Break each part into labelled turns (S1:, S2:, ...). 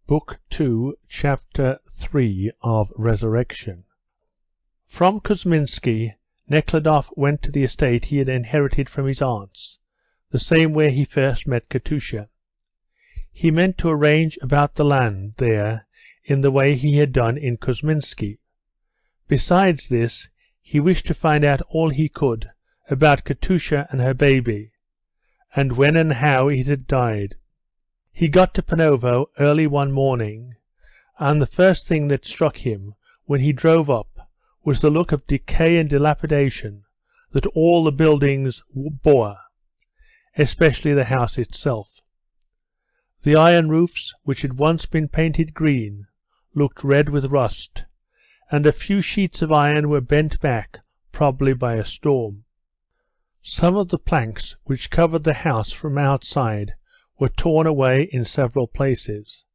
S1: Book 2, Chapter 3 of Resurrection. From Kuzminsky, Nekhludoff went to the estate he had inherited from his aunts, the same where he first met Katusha. He meant to arrange about the land there in the way he had done in Kuzminsky. Besides this, he wished to find out all he could about Katusha and her baby, and when and how it had died. He got to Panovo early one morning, and the first thing that struck him when he drove up was the look of decay and dilapidation that all the buildings bore, especially the house itself. The iron roofs, which had once been painted green, looked red with rust, and a few sheets of iron were bent back, probably by a storm. Some of the planks which covered the house from outside were torn away in several places.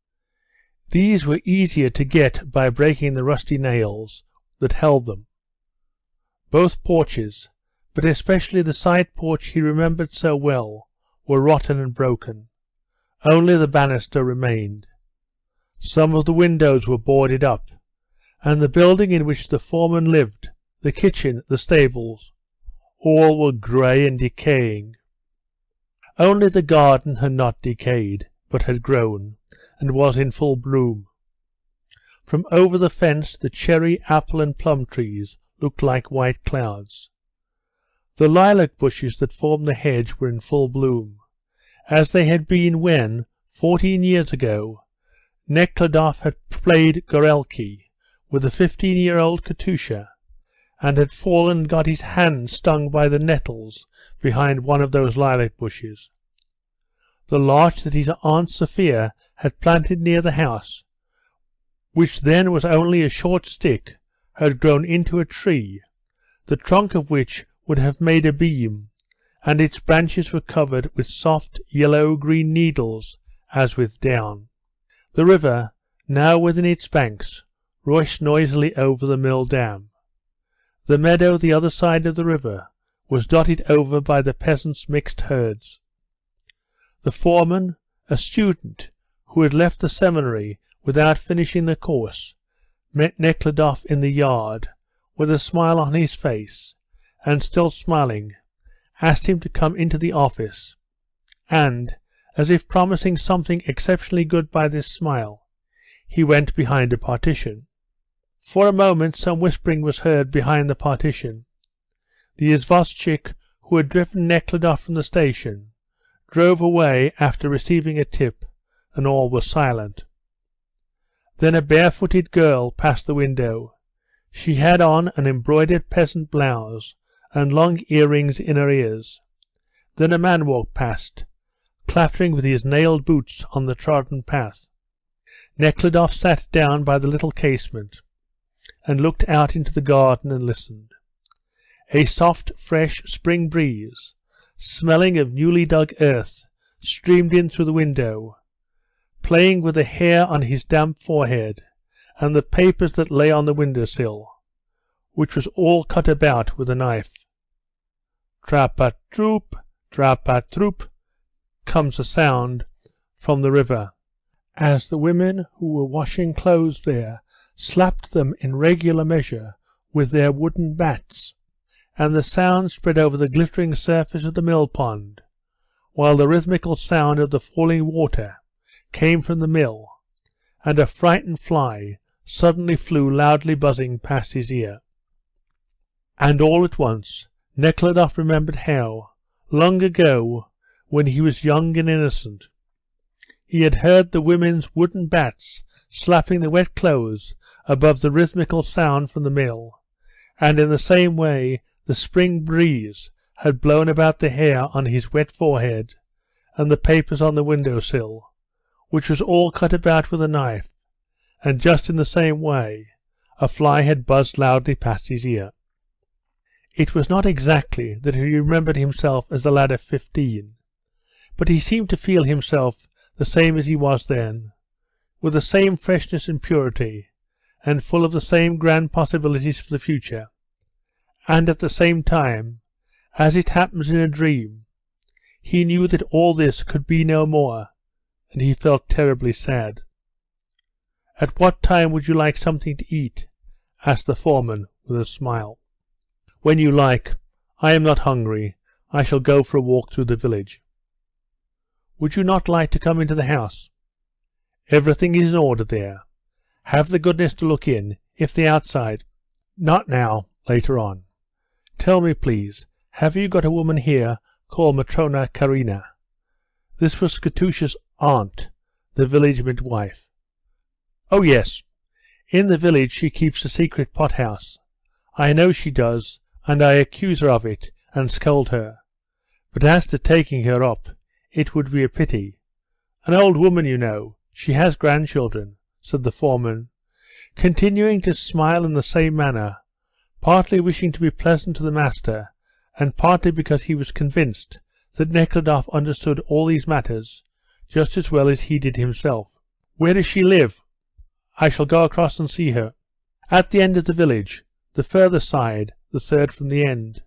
S1: These were easier to get by breaking the rusty nails that held them. Both porches, but especially the side porch he remembered so well, were rotten and broken. Only the banister remained. Some of the windows were boarded up, and the building in which the foreman lived, the kitchen, the stables, all were grey and decaying. Only the garden had not decayed, but had grown, and was in full bloom. From over the fence the cherry, apple, and plum trees looked like white clouds. The lilac bushes that formed the hedge were in full bloom, as they had been when, 14 years ago, Nekhludoff had played Gorelki with the 15-year-old Katusha, and had fallen and got his hand stung by the nettles behind one of those lilac bushes. The larch that his Aunt Sophia had planted near the house, which then was only a short stick, had grown into a tree, the trunk of which would have made a beam, and its branches were covered with soft yellow-green needles as with down. The river, now within its banks, rushed noisily over the mill dam. The meadow the other side of the river was dotted over by the peasants' mixed herds. The foreman, a student who had left the seminary without finishing the course, met Nekhludoff in the yard with a smile on his face, and still smiling, asked him to come into the office, and, as if promising something exceptionally good by this smile, he went behind a partition. For a moment some whispering was heard behind the partition. The izvozchik who had driven Nekhludoff from the station drove away after receiving a tip, and all was silent. Then a barefooted girl passed the window. She had on an embroidered peasant blouse and long earrings in her ears. Then a man walked past, clattering with his nailed boots on the trodden path. Nekhludoff sat down by the little casement and looked out into the garden and listened. A soft, fresh spring breeze, smelling of newly dug earth, streamed in through the window, playing with the hair on his damp forehead and the papers that lay on the window-sill, which was all cut about with a knife. Trap-a-troop, trap-a-troop, comes a sound from the river, as the women who were washing clothes there slapped them in regular measure with their wooden bats, and the sound spread over the glittering surface of the mill pond, while the rhythmical sound of the falling water came from the mill, and a frightened fly suddenly flew loudly buzzing past his ear. And all at once Nekhludoff remembered how, long ago, when he was young and innocent, he had heard the women's wooden bats slapping the wet clothes above the rhythmical sound from the mill, and in the same way the spring breeze had blown about the hair on his wet forehead and the papers on the window-sill, which was all cut about with a knife, and just in the same way a fly had buzzed loudly past his ear. It was not exactly that he remembered himself as the lad of 15, but he seemed to feel himself the same as he was then, with the same freshness and purity, and full of the same grand possibilities for the future, and at the same time, as it happens in a dream, he knew that all this could be no more, and he felt terribly sad. At what time would you like something to eat?" asked the foreman with a smile. "When you like. I am not hungry. I shall go for a walk through the village." "Would you not like to come into the house?" "Everything is in order there. Have the goodness to look in, if the outside—" "Not now, later on. Tell me, please, have you got a woman here called Matrona Kharina?" This was Katusha's aunt, the village midwife. "Oh yes. In the village she keeps a secret pothouse. I know she does, and I accuse her of it, and scold her. But as to taking her up, it would be a pity. An old woman, you know. She has grandchildren," said the foreman, continuing to smile in the same manner, partly wishing to be pleasant to the master, and partly because he was convinced that Nekhludoff understood all these matters just as well as he did himself. "Where does she live? I shall go across and see her." "At the end of the village, the further side, the third from the end.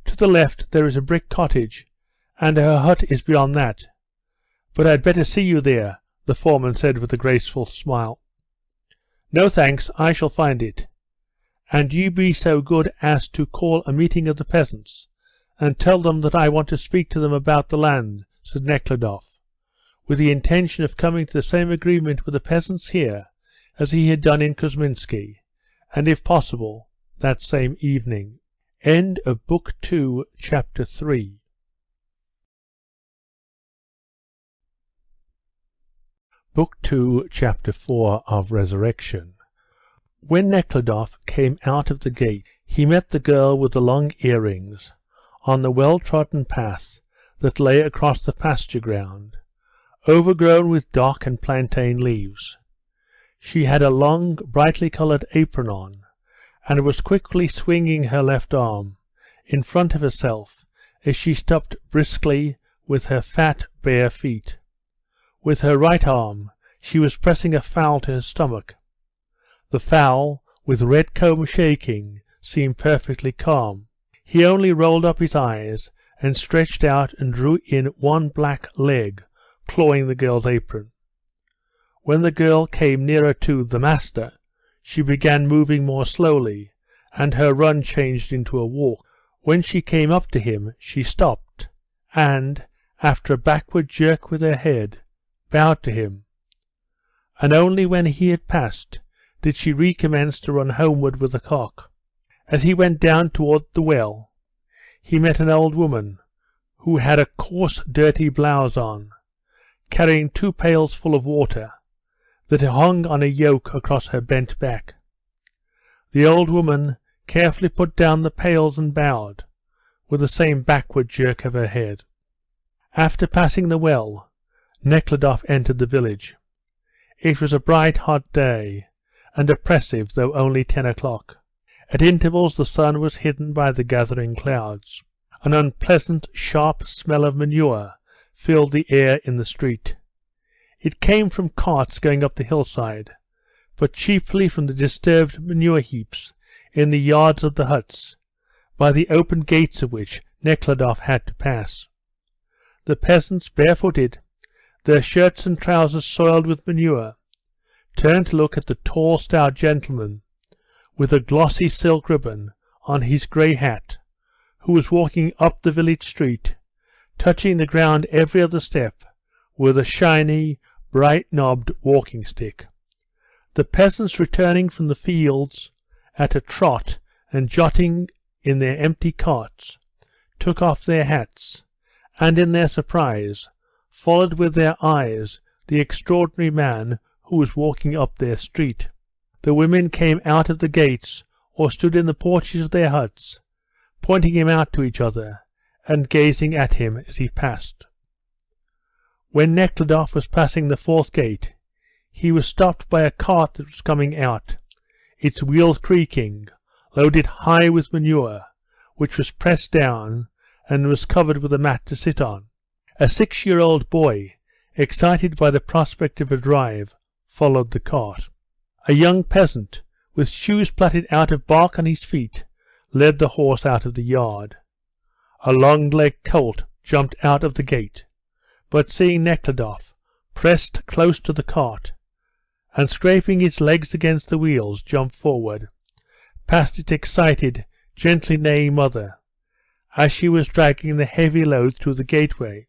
S1: To the left there is a brick cottage, and her hut is beyond that. But I'd better see you there," the foreman said with a graceful smile. "No thanks, I shall find it. And you be so good as to call a meeting of the peasants, and tell them that I want to speak to them about the land," said Nekhludoff, with the intention of coming to the same agreement with the peasants here as he had done in Kuzminsky, and if possible that same evening. End of Book 2, Chapter 3. Book 2, Chapter 4 of Resurrection. When Nekhludoff came out of the gate, he met the girl with the long earrings on the well-trodden path that lay across the pasture ground, overgrown with dock and plantain leaves. She had a long, brightly coloured apron on, and was quickly swinging her left arm in front of herself as she stepped briskly with her fat, bare feet. With her right arm she was pressing a fowl to her stomach. The fowl, with red comb shaking, seemed perfectly calm. He only rolled up his eyes and stretched out and drew in one black leg, clawing the girl's apron. When the girl came nearer to "the master," she began moving more slowly, and her run changed into a walk. When she came up to him she stopped, and, after a backward jerk with her head, bowed to him, and only when he had passed did she recommence to run homeward with the cock. As he went down toward the well, he met an old woman who had a coarse, dirty blouse on, carrying 2 pails full of water that hung on a yoke across her bent back. The old woman carefully put down the pails and bowed, with the same backward jerk of her head. After passing the well, Nekhludoff entered the village. It was a bright, hot day, and oppressive, though only 10 o'clock. At intervals the sun was hidden by the gathering clouds. An unpleasant, sharp smell of manure filled the air in the street. It came from carts going up the hillside, but chiefly from the disturbed manure heaps in the yards of the huts, by the open gates of which Nekhludoff had to pass. The peasants, barefooted, their shirts and trousers soiled with manure, turned to look at the tall, stout gentleman with a glossy silk ribbon on his grey hat, who was walking up the village street, touching the ground every other step with a shiny, bright-knobbed walking stick. The peasants returning from the fields at a trot and jotting in their empty carts took off their hats, and in their surprise followed with their eyes the extraordinary man who was walking up their street. The women came out of the gates or stood in the porches of their huts, pointing him out to each other and gazing at him as he passed. When Nekhludoff was passing the 4th gate, he was stopped by a cart that was coming out, its wheels creaking, loaded high with manure, which was pressed down and was covered with a mat to sit on. A 6-year-old boy, excited by the prospect of a drive, followed the cart. A young peasant, with shoes plaited out of bark on his feet, led the horse out of the yard. A long-legged colt jumped out of the gate, but seeing Nekhludoff, pressed close to the cart, and scraping its legs against the wheels, jumped forward, past its excited, gently neighing mother, as she was dragging the heavy load through the gateway.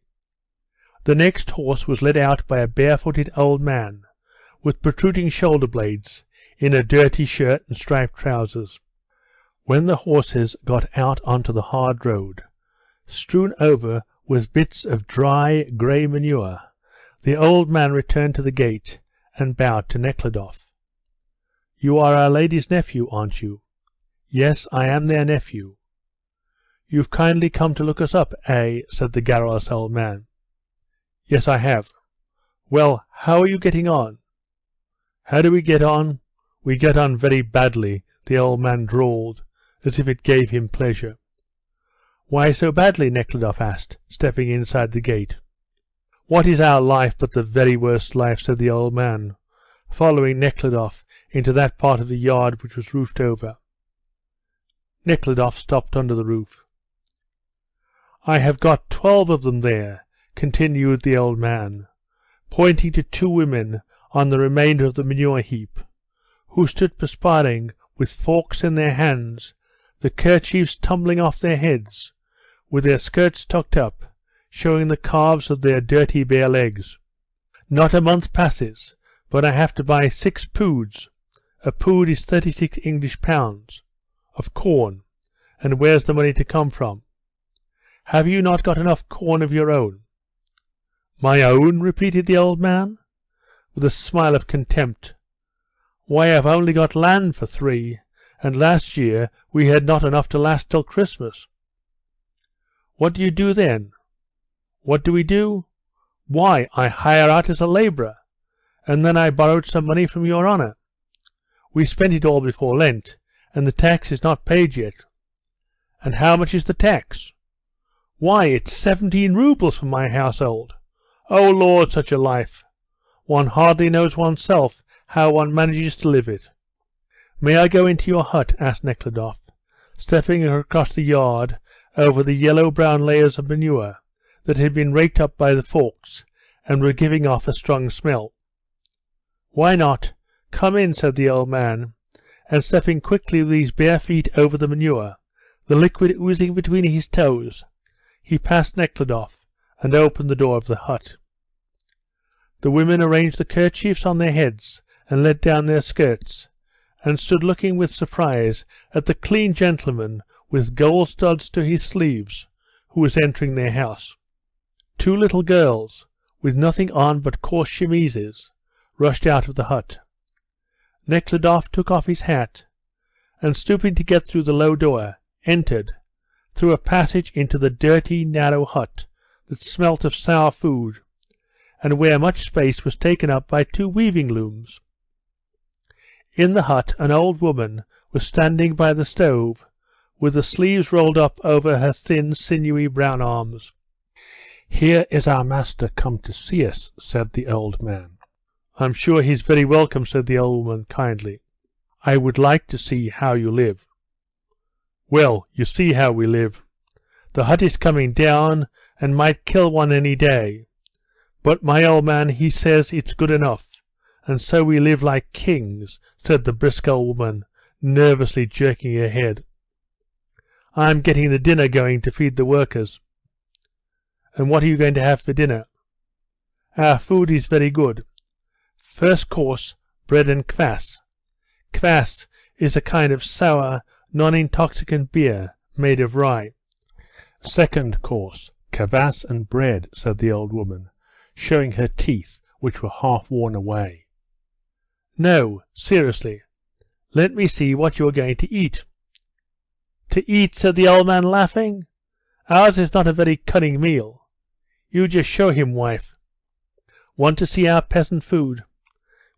S1: The next horse was led out by a barefooted old man, with protruding shoulder blades, in a dirty shirt and striped trousers. When the horses got out onto the hard road, strewn over with bits of dry, grey manure, the old man returned to the gate and bowed to Nekhludoff. "You are our lady's nephew, aren't you?" "Yes, I am their nephew." "You've kindly come to look us up, eh?" said the garrulous old man. "Yes, I have." "Well, how are you getting on?" "How do we get on? We get on very badly," the old man drawled, as if it gave him pleasure. "Why so badly?" Nekhludoff asked, stepping inside the gate. "What is our life but the very worst life?" said the old man, following Nekhludoff into that part of the yard which was roofed over. Nekhludoff stopped under the roof. "I have got 12 of them there," continued the old man, pointing to 2 women on the remainder of the manure heap, who stood perspiring with forks in their hands, the kerchiefs tumbling off their heads, with their skirts tucked up, showing the calves of their dirty bare legs. "Not a month passes but I have to buy 6 poods. A pood is 36 English pounds of corn, and where's the money to come from? Have you not got enough corn of your own?" "My own?" repeated the old man, with a smile of contempt. "Why, I've only got land for 3, and last year we had not enough to last till Christmas." "What do you do then?" "What do we do? Why, I hire out as a labourer, and then I borrowed some money from your honour. We spent it all before Lent, and the tax is not paid yet." "And how much is the tax?" "Why, it's 17 roubles for my household. Oh Lord, such a life! One hardly knows oneself how one manages to live it." "May I go into your hut?" asked Nekhludoff, stepping across the yard over the yellow-brown layers of manure that had been raked up by the forks and were giving off a strong smell. "Why not? Come in," said the old man, and stepping quickly with his bare feet over the manure, the liquid oozing between his toes, he passed Nekhludoff and opened the door of the hut. The women arranged the kerchiefs on their heads and let down their skirts, and stood looking with surprise at the clean gentleman with gold studs to his sleeves, who was entering their house. 2 little girls, with nothing on but coarse chemises, rushed out of the hut. Nekhludoff took off his hat, and stooping to get through the low door, entered, through a passage into the dirty, narrow hut that smelt of sour food, and where much space was taken up by 2 weaving looms. In the hut an old woman was standing by the stove, with the sleeves rolled up over her thin, sinewy brown arms. "Here is our master come to see us," said the old man. "I'm sure he's very welcome," said the old woman kindly. "I would like to see how you live." "Well, you see how we live. The hut is coming down, and might kill one any day. But my old man, he says it's good enough, and so we live like kings," said the brisk old woman, nervously jerking her head. "I'm getting the dinner going to feed the workers." "And what are you going to have for dinner?" "Our food is very good. First course, bread and kvass. Kvass is a kind of sour, non-intoxicant beer made of rye." "Second course, kvass and bread," said the old woman, showing her teeth, which were half worn away. "No, seriously, let me see what you are going to eat." "To eat?" said the old man, laughing. "Ours is not a very cunning meal. You just show him, wife. Want to see our peasant food?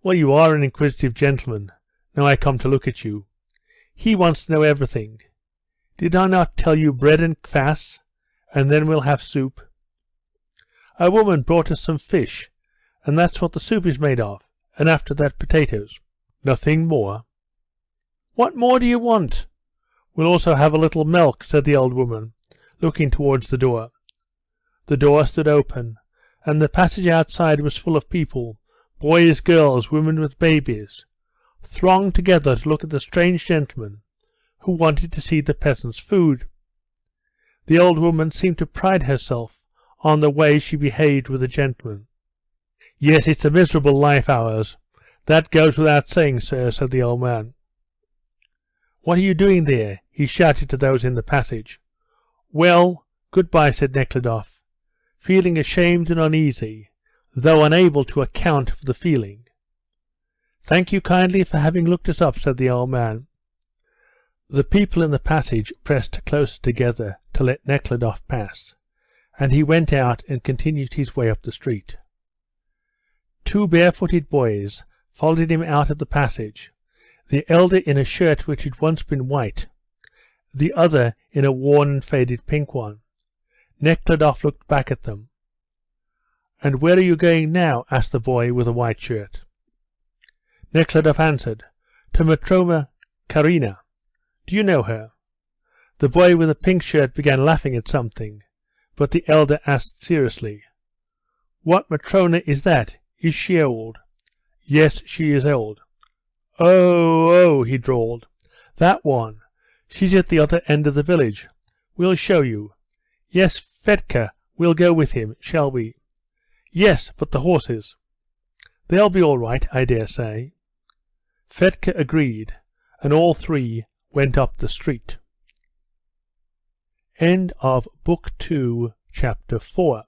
S1: Well, you are an inquisitive gentleman, now I come to look at you. He wants to know everything. Did I not tell you bread and kvass, and then we'll have soup? A woman brought us some fish, and that's what the soup is made of, and after that potatoes. Nothing more." "What more do you want?" "We'll also have a little milk," said the old woman, looking towards the door. The door stood open, and the passage outside was full of people, Boys, girls, women with babies, thronged together to look at the strange gentleman who wanted to see the peasants' food. The old woman seemed to pride herself on the way she behaved with the gentleman. "Yes, it's a miserable life, ours. That goes without saying, sir," said the old man. "What are you doing there?" he shouted to those in the passage. "Well, good-bye," said Nekhludoff, feeling ashamed and uneasy, though unable to account for the feeling. "Thank you kindly for having looked us up," said the old man. The people in the passage pressed closer together to let Nekhludoff pass, and he went out and continued his way up the street. Two barefooted boys followed him out of the passage, the elder in a shirt which had once been white, the other in a worn and faded pink one. Nekhludoff looked back at them. "And where are you going now?" asked the boy with the white shirt. Nekhludoff answered, "To Matrona Karina. Do you know her?" The boy with the pink shirt began laughing at something, but the elder asked seriously, "What Matrona is that? Is she old?" "Yes, she is old." Oh, he drawled. "That one. She's at the other end of the village. We'll show you. Yes, Fedka, we'll go with him, shall we?" "Yes, but the horses?" "They'll be all right, I dare say." Fedka agreed, and all three went up the street. End of Book 2, Chapter 4.